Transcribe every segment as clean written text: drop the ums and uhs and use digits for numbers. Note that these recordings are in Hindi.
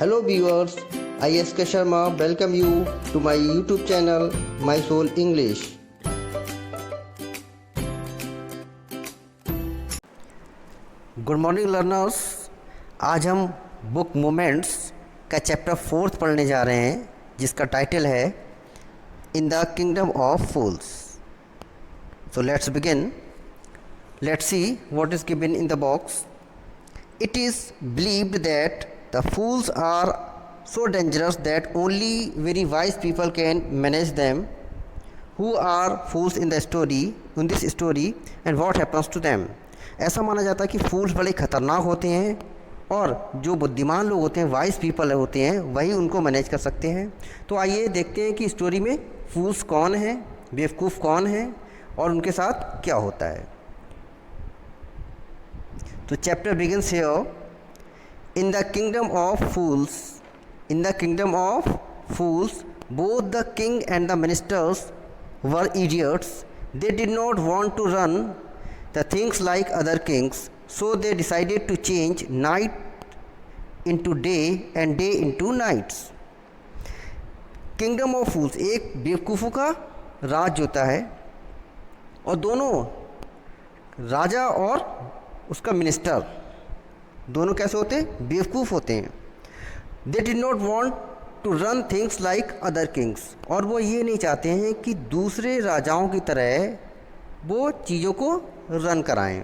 Hello viewers, I S.K. Sharma welcome you to my YouTube channel My Soul English. Good morning learners. आज हम बुक मोमेंट्स का चैप्टर 4 पढ़ने जा रहे हैं जिसका टाइटल है in the kingdom of fools. So let's begin. Let's see what is given in the box. It is believed that the fools are so dangerous that only very wise people can manage them. Who are fools in the story, in this story, and what happens to them? ऐसा माना जाता है कि फूल्स बड़े ख़तरनाक होते हैं और जो बुद्धिमान लोग होते हैं, वाइज पीपल होते हैं, वही उनको मैनेज कर सकते हैं। तो आइए देखते हैं कि स्टोरी में फूल्स कौन हैं, बेवकूफ़ कौन हैं और उनके साथ क्या होता है। तो chapter begins here. In the kingdom of fools, both the king and the ministers were idiots. They did not want to run the things like other kings, so they decided to change night into day and day into nights. Kingdom of fools एक बेवकूफ़ों का राज होता है और दोनों राजा और उसका मिनिस्टर दोनों कैसे होते हैं? बेवकूफ़ होते हैं। They did not want to run things like other kings, और वो ये नहीं चाहते हैं कि दूसरे राजाओं की तरह वो चीज़ों को रन कराएं।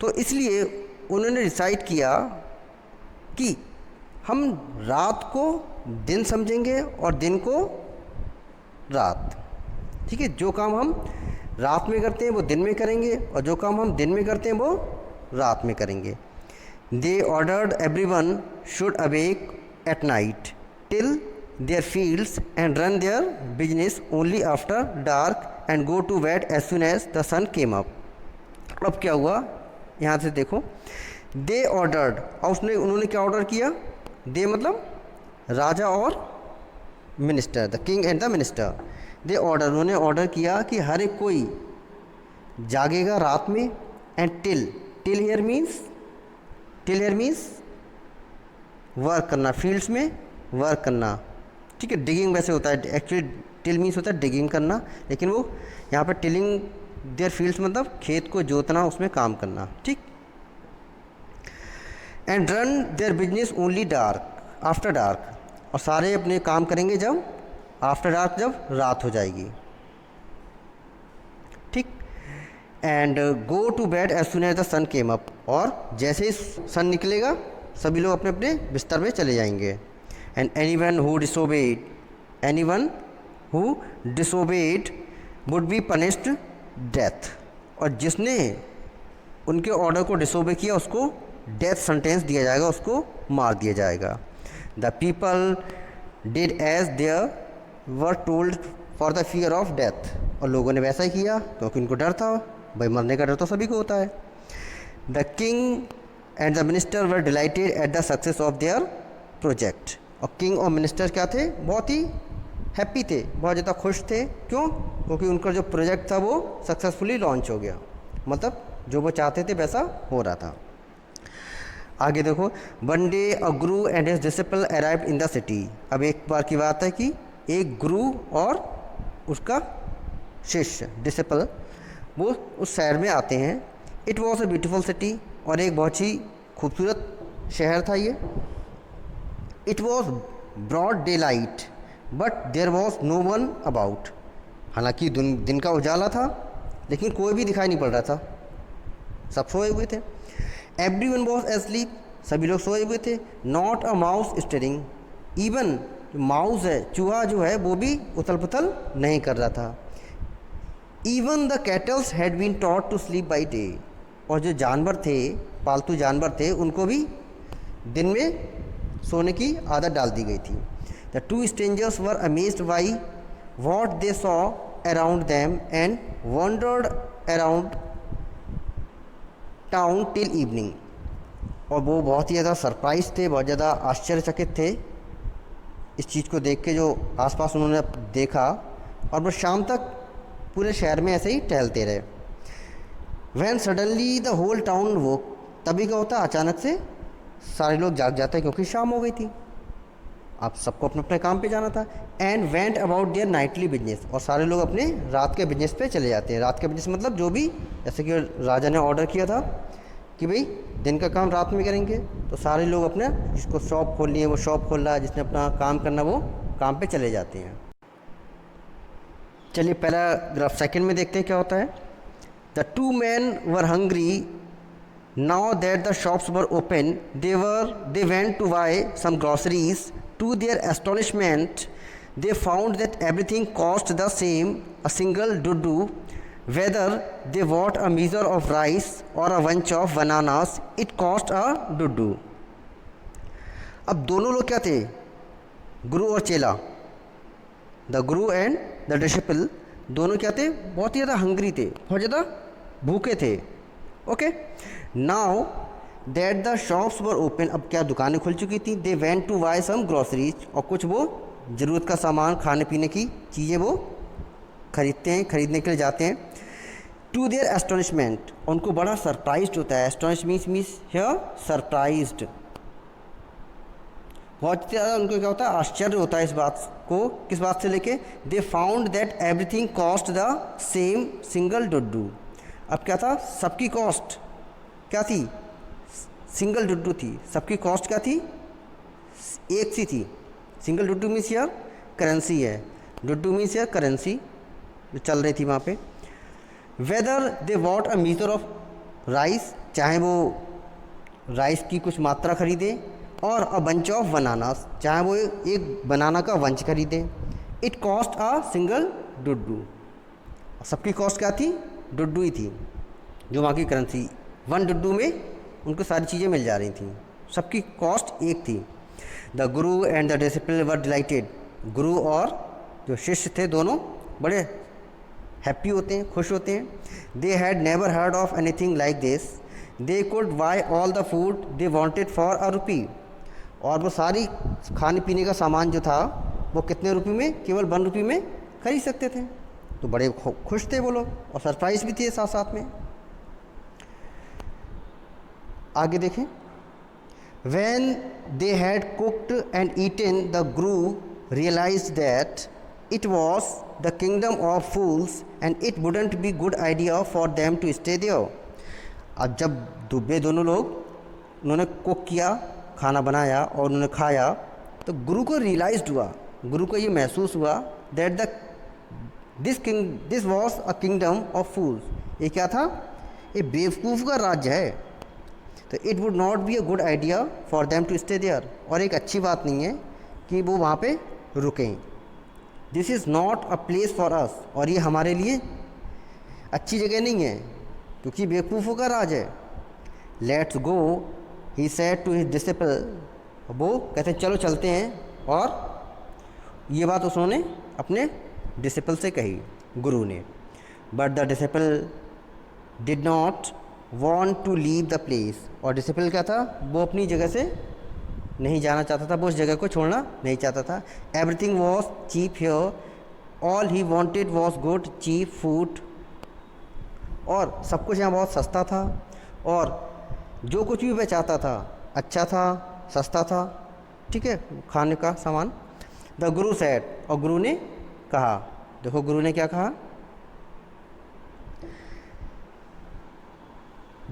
तो इसलिए उन्होंने डिसाइड किया कि हम रात को दिन समझेंगे और दिन को रात। ठीक है, जो काम हम रात में करते हैं वो दिन में करेंगे और जो काम हम दिन में करते हैं वो रात में करेंगे। They ordered everyone should awake at night till their fields and run their business only after dark and go to bed as soon as the sun came up. अब क्या हुआ यहाँ से देखो। They ordered, और उन्होंने क्या ऑर्डर किया? They मतलब राजा और minister, the king and the minister. They order, उन्होंने ऑर्डर किया कि हर एक कोई जागेगा रात में। And till here means work करना, फील्ड्स में वर्क करना। ठीक है, डिगिंग वैसे होता है, एक्चुअली टिल मीन्स होता है डिगिंग करना, लेकिन वो यहाँ पर टिलिंग देयर फील्ड्स मतलब खेत को जोतना, उसमें काम करना। ठीक। And run their business only dark after dark, और सारे अपने काम करेंगे जब आफ्टर डार्क, जब रात हो जाएगी। ठीक। And go to bed as soon as the sun came up, और जैसे ही सन निकलेगा सभी लोग अपने अपने बिस्तर में चले जाएंगे। And anyone who disobeyed would be punished death, और जिसने उनके ऑर्डर को डिसोबे किया उसको डेथ सेंटेंस दिया जाएगा, उसको मार दिया जाएगा। The people did as there were told for the fear of death, और लोगों ने वैसा ही किया क्योंकि उनको डर था। भाई मरने का डर तो सभी को होता है। The king and the minister were dilated at the success of their project, और किंग और मिनिस्टर क्या थे? बहुत ही हैप्पी थे, बहुत ज़्यादा खुश थे। क्यों? क्योंकि उनका जो प्रोजेक्ट था वो सक्सेसफुली लॉन्च हो गया, मतलब जो वो चाहते थे वैसा हो रहा था। आगे देखो। One day a Guru and his disciple arrived in the city. अब एक बार की बात है कि एक गुरु और उसका शिष्य डिसिपल वो उस शहर में आते हैं। It was a beautiful city, और एक बहुत ही खूबसूरत शहर था ये। It was broad daylight but there was no one about, हालांकि दिन का उजाला था लेकिन कोई भी दिखाई नहीं पड़ रहा था, सब सोए हुए थे। एवरी वन वॉज एस्लीप, सभी लोग सोए हुए थे। Not a mouse stirring, even mouse है, चूहा जो है वो भी उथल पुथल नहीं कर रहा था। Even the cattles had been taught to sleep by day, और जो जानवर थे, पालतू जानवर थे, उनको भी दिन में सोने की आदत डाल दी गई थी। The two strangers were amazed by what they saw around them and wandered around town till evening, और वो बहुत ही ज़्यादा सरप्राइज थे, बहुत ज़्यादा आश्चर्यचकित थे इस चीज़ को देख के जो आसपास उन्होंने देखा, और वो शाम तक पूरे शहर में ऐसे ही टहलते रहे। When suddenly the whole town woke, तभी क्या होता है? अचानक से सारे लोग जाग जाते हैं क्योंकि शाम हो गई थी, आप सबको अपने अपने काम पे जाना था। And went about their Knightley business, और सारे लोग अपने रात के बिजनेस पे चले जाते हैं। रात के बिजनेस मतलब जो भी, जैसे कि राजा ने ऑर्डर किया था कि भाई दिन का काम रात में करेंगे, तो सारे लोग अपने, जिसको शॉप खोलनी है वो शॉप खोल रहा है, जिसने अपना काम करना वो काम पे चले जाते हैं। चलिए पैराग्राफ सेकंड में देखते हैं क्या होता है। The two man were hungry now that the shops were open, they went to buy some groceries. To their astonishment they found that everything cost the same, a single dudu, whether they bought a measure of rice or a bunch of bananas, it cost a dudu। अब दोनों लोग क्या थे, गुरु और चेला, the Guru and the disciple, दोनों क्या थे, बहुत ही ज़्यादा हंग्री थे, बहुत ज़्यादा भूखे थे। Okay, now that the shops were open, अब क्या दुकानें खुल चुकी थी। They went to buy some groceries, और कुछ वो ज़रूरत का सामान, खाने पीने की चीज़ें वो खरीदते हैं, खरीदने के लिए जाते हैं। टू देयर एस्टोनिशमेंट, उनको बड़ा सरप्राइज्ड होता है। एस्टोनिश मीन्स हियर सरप्राइज्ड, बहुत ज़्यादा उनको क्या होता है, आश्चर्य होता है इस बात को। किस बात से लेके, they found that everything cost the same single Duddu. अब क्या था, सबकी कॉस्ट क्या थी, सिंगल डुड्डू थी, सबकी कॉस्ट क्या थी, एक सी थी। सिंगल डुड्डू मीन्स यार करेंसी है, डुड्डू मीन्स यार करेंसी जो चल रही थी वहाँ पे। Whether they what a meter of rice, चाहे वो राइस की कुछ मात्रा खरीदे, और अ बंच ऑफ बनानास, चाहे वो एक बनाना का वंच खरीदे। It cost a single Duddu, सबकी कॉस्ट क्या थी, डुड्डू ही थी, जो वहाँ की करेंसी। वन डुड्डू में उनको सारी चीज़ें मिल जा रही थी, सबकी कॉस्ट एक थी। The Guru and the disciple were dilated, गुरु और जो शिष्य थे दोनों बड़े हैप्पी होते हैं, खुश होते हैं। They had never heard of anything like this, they could buy all the food they wanted for a rupee, और वो सारी खाने पीने का सामान जो था वो कितने रुपये में, केवल 1 रुपये में खरीद सकते थे। तो बड़े खुश थे वो लोग, और सरप्राइज भी थे साथ साथ में। आगे देखें। When they had cooked and eaten, the Guru realized that it was the kingdom of fools and it wouldn't be good idea for them to stay there। अब जब दोनों लोग उन्होंने कुक किया, खाना बनाया और उन्होंने खाया, तो गुरु को रियलाइज्ड हुआ, गुरु को ये महसूस हुआ that this was a kingdom of fools, ये क्या था, ये बेवकूफ़ का राज्य है। तो it would not be a good idea for them to stay there, और एक अच्छी बात नहीं है कि वो वहाँ पे रुकें। This is not a place for us, और ये हमारे लिए अच्छी जगह नहीं है क्योंकि बेवकूफ़ों का राज है। Let's go, he said to his disciple, वो कहते हैं चलो चलते हैं, और ये बात उन्होंने अपने डिसिपल से कही, गुरु ने। But the disciple did not want to leave the place, और डिसिपल क्या था, वो अपनी जगह से नहीं जाना चाहता था, वो उस जगह को छोड़ना नहीं चाहता था। Everything was cheap here, all he wanted was good cheap food, और सब कुछ यहाँ बहुत सस्ता था, और जो कुछ भी वह चाहता था अच्छा था, सस्ता था, ठीक है, खाने का सामान। द गुरु सेड, और गुरु ने कहा, देखो गुरु ने क्या कहा,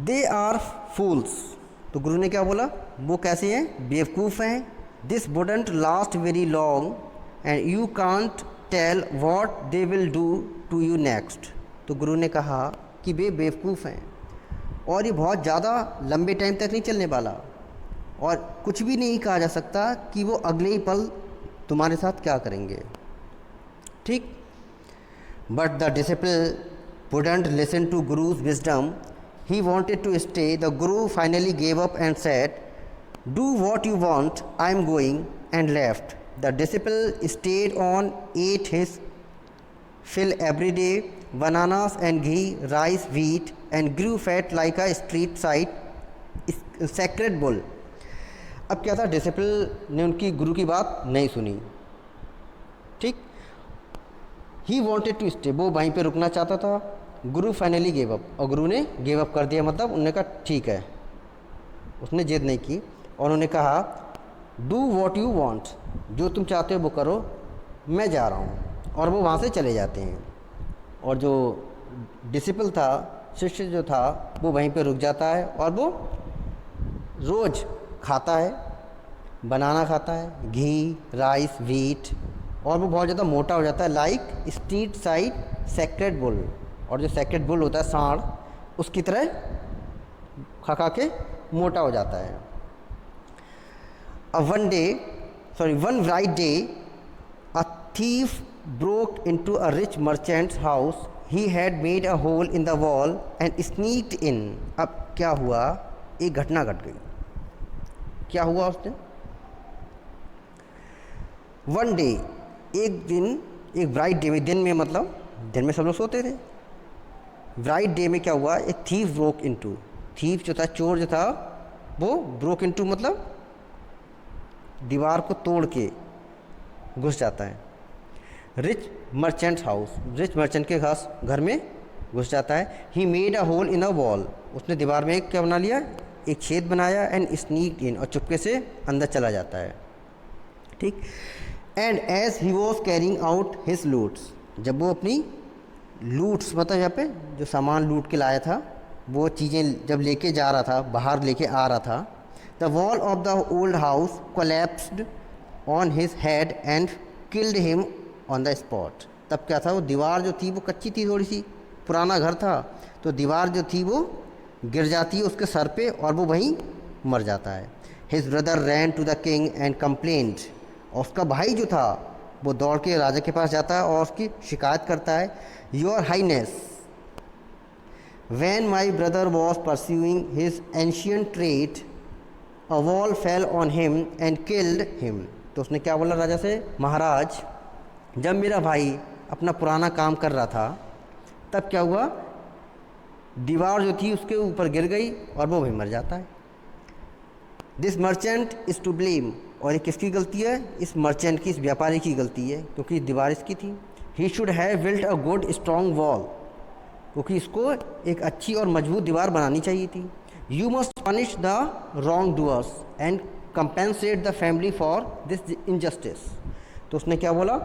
दे आर फूल्स, तो गुरु ने क्या बोला, वो कैसे हैं, बेवकूफ़ हैं। This wouldn't last very long and you can't tell what they will do to you next. तो गुरु ने कहा कि वे बेवकूफ़ हैं और ये बहुत ज़्यादा लंबे टाइम तक नहीं चलने वाला, और कुछ भी नहीं कहा जा सकता कि वो अगले ही पल तुम्हारे साथ क्या करेंगे, ठीक। But the disciple wouldn't listen to guru's wisdom, he wanted to stay। The Guru finally gave up and said, do what you want, I am going, and left। The disciple stayed on, ate his fill every day, bananas and ghee, rice, wheat, and grew fat like a street side sacred bull। अब क्या था, डिसिपल ने उनकी गुरु की बात नहीं सुनी, ठीक। ही वॉन्टेड टू स्टे, वो वहीं पे रुकना चाहता था। गुरु फाइनली गेव अप, और गुरु ने गेव अप कर दिया, मतलब उन्होंने कहा ठीक है, उसने जिद नहीं की। और उन्होंने कहा डू वॉट यू वॉन्ट, जो तुम चाहते हो वो करो, मैं जा रहा हूँ। और वो वहाँ से चले जाते हैं। और जो डिसिपल था, शिष्य जो था, वो वहीं पे रुक जाता है और वो रोज़ खाता है, बनाना खाता है, घी, राइस, व्हीट, और वो बहुत ज़्यादा मोटा हो जाता है, like street side sacred bull. और जो सेक्रेड बुल होता है, सांड, उसकी तरह खा खा के मोटा हो जाता है। One bright day, a thief broke into a rich merchant's house. He had made a hole in the wall and sneaked in. अब क्या हुआ, एक घटना घट गई। क्या हुआ उसने? वन डे, एक दिन, एक ब्राइट डे में, दिन में मतलब दिन में सब लोग सोते थे। ब्राइट डे में क्या हुआ, एक थीफ ब्रोक इनटू, थीफ जो था, चोर जो था, वो ब्रोक इनटू मतलब दीवार को तोड़ के घुस जाता है rich merchant's house, rich merchant के खास घर में घुस जाता है। He made a hole in a wall, उसने दीवार में एक क्या बना लिया, एक छेद बनाया, एंड स्नीक इन, और चुपके से अंदर चला जाता है। ठीक। And as he was carrying out his loots, जब वो अपनी लूट्स मतलब यहाँ पे जो सामान लूट के लाया था, वो चीज़ें जब लेके जा रहा था, बाहर लेके आ रहा था, the wall of the old house collapsed on his head and killed him on the spot. तब क्या था, वो दीवार जो थी वो कच्ची थी, थोड़ी सी पुराना घर था, तो दीवार जो थी वो गिर जाती है उसके सर पे और वो वहीं मर जाता है। His brother ran to the king and complaint, और उसका भाई जो था वो दौड़ के राजा के पास जाता है और उसकी शिकायत करता है, your highness, when my brother was pursuing his ancient trade a wall fell on him and killed him. तो उसने क्या बोला राजा से, महाराज, जब मेरा भाई अपना पुराना काम कर रहा था, तब क्या हुआ, दीवार जो थी उसके ऊपर गिर गई और वो भी मर जाता है। This merchant is to blame, और ये किसकी गलती है, इस मर्चेंट की, इस व्यापारी की गलती है, क्योंकि दीवार इसकी थी। He should have built a good strong wall, क्योंकि इसको एक अच्छी और मजबूत दीवार बनानी चाहिए थी। You must punish the wrongdoers and compensate the family for this injustice. तो उसने क्या बोला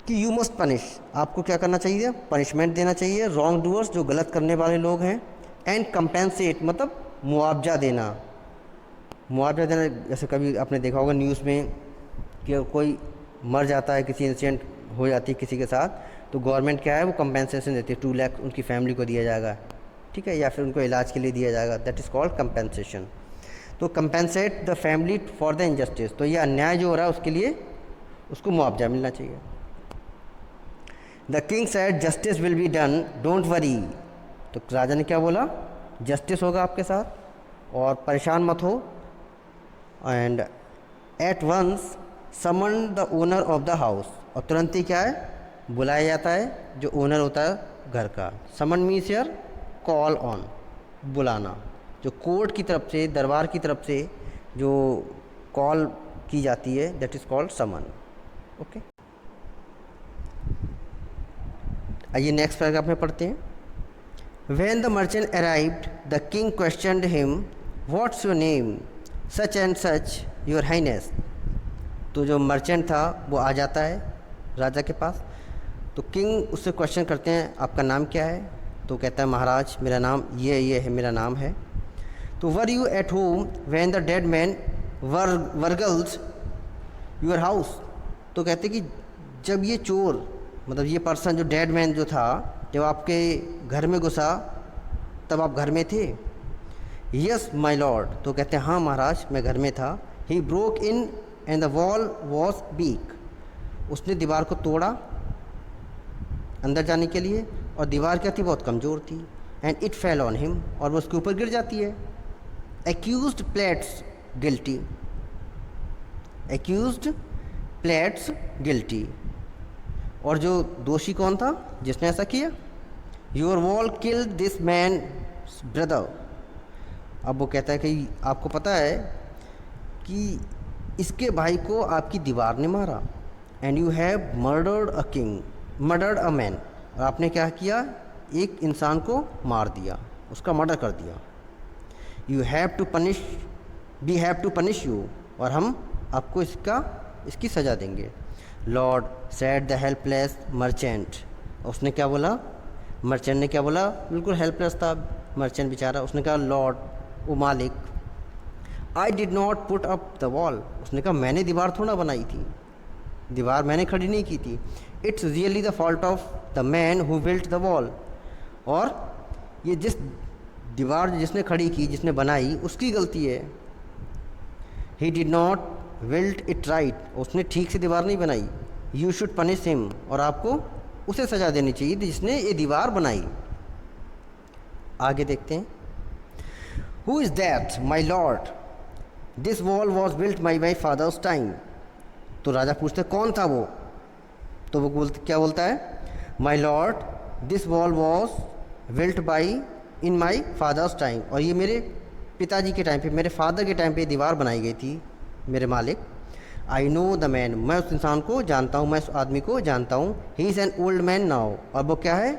कि यू मस्ट पनिश, आपको क्या करना चाहिए, पनिशमेंट देना चाहिए रॉन्ग डूअर्स, जो गलत करने वाले लोग हैं, एंड कंपेंसेट मतलब मुआवजा देना। मुआवजा देना, जैसे कभी आपने देखा होगा न्यूज़ में कि कोई मर जाता है, किसी इंसिडेंट हो जाती है किसी के साथ, तो गवर्नमेंट क्या है, वो कंपेंसेशन देती है, 2 लाख उनकी फैमिली को दिया जाएगा, ठीक है, या फिर उनको इलाज के लिए दिया जाएगा, दैट इज़ कॉल्ड कंपेंसेशन। तो compensate the family for the injustice, तो ये अन्याय जो हो रहा है उसके लिए उसको मुआवजा मिलना चाहिए। The king said justice will be done, don't worry. तो राजा ने क्या बोला, जस्टिस होगा आपके साथ और परेशान मत हो। And at once summon the owner of the house, और तुरंत ही क्या है, बुलाया जाता है जो ओनर होता है घर का। समन मीन्स हियर कॉल ऑन, बुलाना, जो कोर्ट की तरफ से, दरबार की तरफ से जो कॉल की जाती है, that is called summon. Okay, आइए नेक्स्ट पैराग्राफ में पढ़ते हैं। When the merchant arrived, the king questioned him, "What's your name?" "Such and such, your highness." तो जो मर्चेंट था वो आ जाता है राजा के पास, तो किंग उससे क्वेश्चन करते हैं, आपका नाम क्या है? तो कहता है, महाराज मेरा नाम ये है, मेरा नाम है। तो were you at home when the dead man burgles your house? तो कहते कि जब ये चोर, मतलब ये पर्सन जो डेड मैन जो था, जब आपके घर में घुसा तब आप घर में थे? Yes my Lord. तो कहते हैं, हाँ महाराज मैं घर में था। He broke in and the wall was weak. उसने दीवार को तोड़ा अंदर जाने के लिए, और दीवार क्या थी, बहुत कमज़ोर थी। And it fail on him, और वो उसके ऊपर गिर जाती है। Accused plates guilty, accused plates guilty. और जो दोषी कौन था जिसने ऐसा किया? Your wall killed this man brother. अब वो कहता है कि आपको पता है कि इसके भाई को आपकी दीवार ने मारा। And you have murdered a king, murdered a man. और आपने क्या किया, एक इंसान को मार दिया, उसका मर्डर कर दिया। You have to punish we have to punish you, और हम आपको इसकी सज़ा देंगे। Lord said the helpless merchant, उसने क्या बोला, मर्चेंट ने क्या बोला, बिल्कुल हेल्पलेस था मर्चेंट बेचारा। उसने कहा लॉर्ड, ओ मालिक, I did not put up the wall, उसने कहा मैंने दीवार थोड़ा बनाई थी, दीवार मैंने खड़ी नहीं की थी। It's really the fault of the man who built the wall, और ये जिस दीवार जिसने खड़ी की, जिसने बनाई, उसकी गलती है। He did not built it right, उसने ठीक से दीवार नहीं बनाई। यू शुड पनिश हिम, और आपको उसे सज़ा देनी चाहिए जिसने ये दीवार बनाई। आगे देखते हैं। Who is that my lord, this wall was built by my father's time, तो राजा पूछते कौन था वो, तो वो क्या बोलता है, my lord this wall was built by in my father's time, और ये मेरे पिताजी के टाइम पे, मेरे फादर के टाइम पे दीवार बनाई गई थी मेरे मालिक। आई नो द मैन, मैं उस इंसान को जानता हूँ, मैं उस आदमी को जानता हूँ। He is an old man now, अब वो क्या है,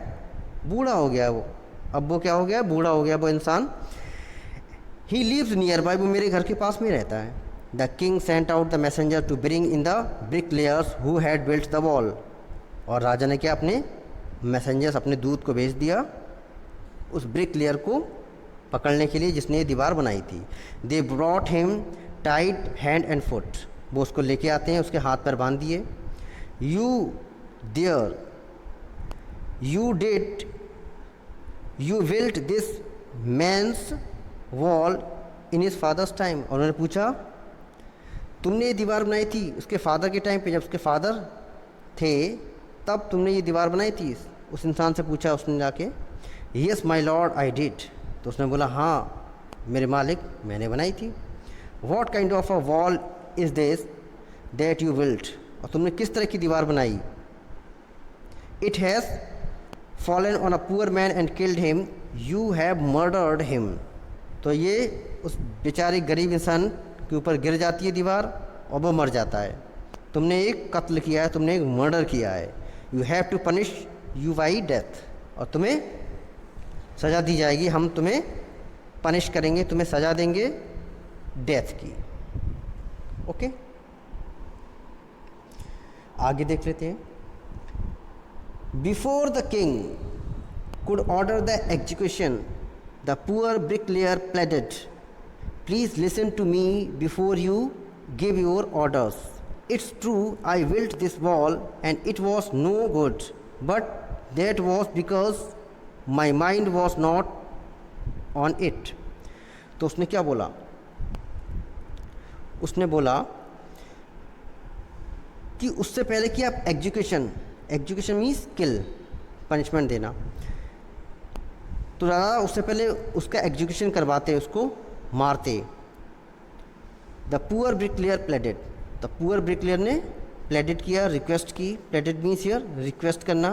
बूढ़ा हो गया वो, अब वो क्या हो गया, बूढ़ा हो गया वो इंसान। ही लिव्स नियर बाय, वो मेरे घर के पास में रहता है। The king sent out the messenger to bring in the bricklayers who had built the wall, और राजा ने क्या, अपने मैसेंजर्स, अपने दूत को भेज दिया उस ब्रिक लेयर को पकड़ने के लिए जिसने ये दीवार बनाई थी। They brought him tied hand and foot, वो उसको लेके आते हैं, उसके हाथ पैर बांध दिए। You there you did you built this man's wall in his father's time, और उन्होंने पूछा तुमने ये दीवार बनाई थी उसके फादर के टाइम पे, जब उसके फादर थे तब तुमने ये दीवार बनाई थी, उस इंसान से पूछा उसने जाके। Yes my lord I did, तो उसने बोला हाँ मेरे मालिक मैंने बनाई थी। What kind of a wall is this that you built, और तुमने किस तरह की दीवार बनाई। It has fallen on a poor man and killed him, you have murdered him, तो ये उस बेचारे गरीब इंसान के ऊपर गिर जाती है दीवार और वो मर जाता है। तुमने एक कत्ल किया है, तुमने एक मर्डर किया है। You have to punish you by death, और तुम्हें सज़ा दी जाएगी, हम तुम्हें पनिश करेंगे, तुम्हें सज़ा देंगे डेथ की। ओके, आगे देख लेते हैं। Before the king could order the execution, the poor bricklayer pleaded, please listen to me before you give your orders. It's true I built this wall and it was no good, but that was because my mind was not on it. तो उसने क्या बोला, उसने बोला कि उससे पहले कि आप एग्जीक्यूशन मीन्स किल, पनिशमेंट देना, तो राजा उससे पहले उसका एग्जीक्यूशन करवाते, उसको मारते। The poor bricklayer pleaded, the poor bricklayer ने प्लेडेड किया, रिक्वेस्ट की, प्लेडेड मीन्स हियर रिक्वेस्ट करना।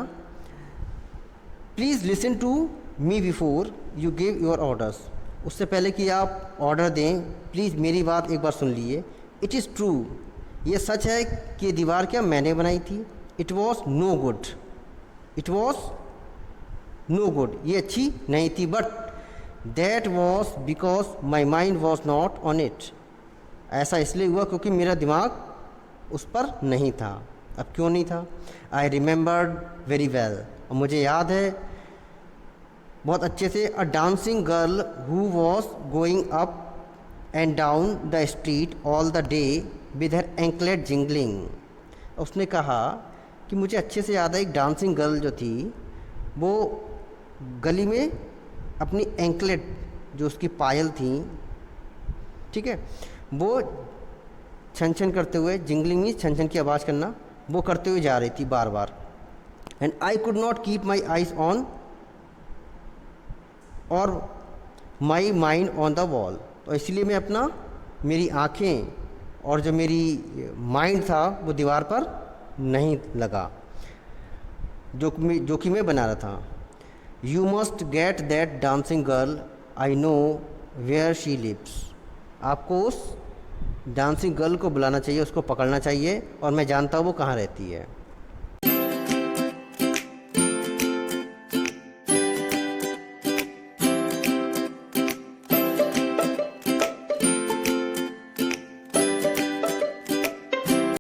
Please listen to me before you give your orders, उससे पहले कि आप ऑर्डर दें प्लीज़ मेरी बात एक बार सुन लीजिए। इट इज़ ट्रू, ये सच है कि ये दीवार क्या मैंने बनाई थी। It was no good, it was no good, ये अच्छी नहीं थी, but that was because my mind was not on it, ऐसा इसलिए हुआ क्योंकि मेरा दिमाग उस पर नहीं था। अब क्यों नहीं था, आई रिमेंबर्ड वेरी वेल, और मुझे याद है बहुत अच्छे से, अ dancing girl who was going up and down the street all the day with her anklet jingling. उसने कहा कि मुझे अच्छे से याद है एक डांसिंग गर्ल जो थी वो गली में अपनी एंकलेट जो उसकी पायल थी, ठीक है, वो छन छन करते हुए, जिंगलिंग मीन्स छन छन की आवाज़ करना, वो करते हुए जा रही थी बार बार। And I could not keep my eyes on और my mind on the wall, तो इसलिए मैं अपना, मेरी आँखें और जो मेरी माइंड था वो दीवार पर नहीं लगा जो कि मैं बना रहा था। You must get that dancing girl, I know where she lives, आपको उस डांसिंग गर्ल को बुलाना चाहिए, उसको पकड़ना चाहिए, और मैं जानता हूँ वो कहाँ रहती है।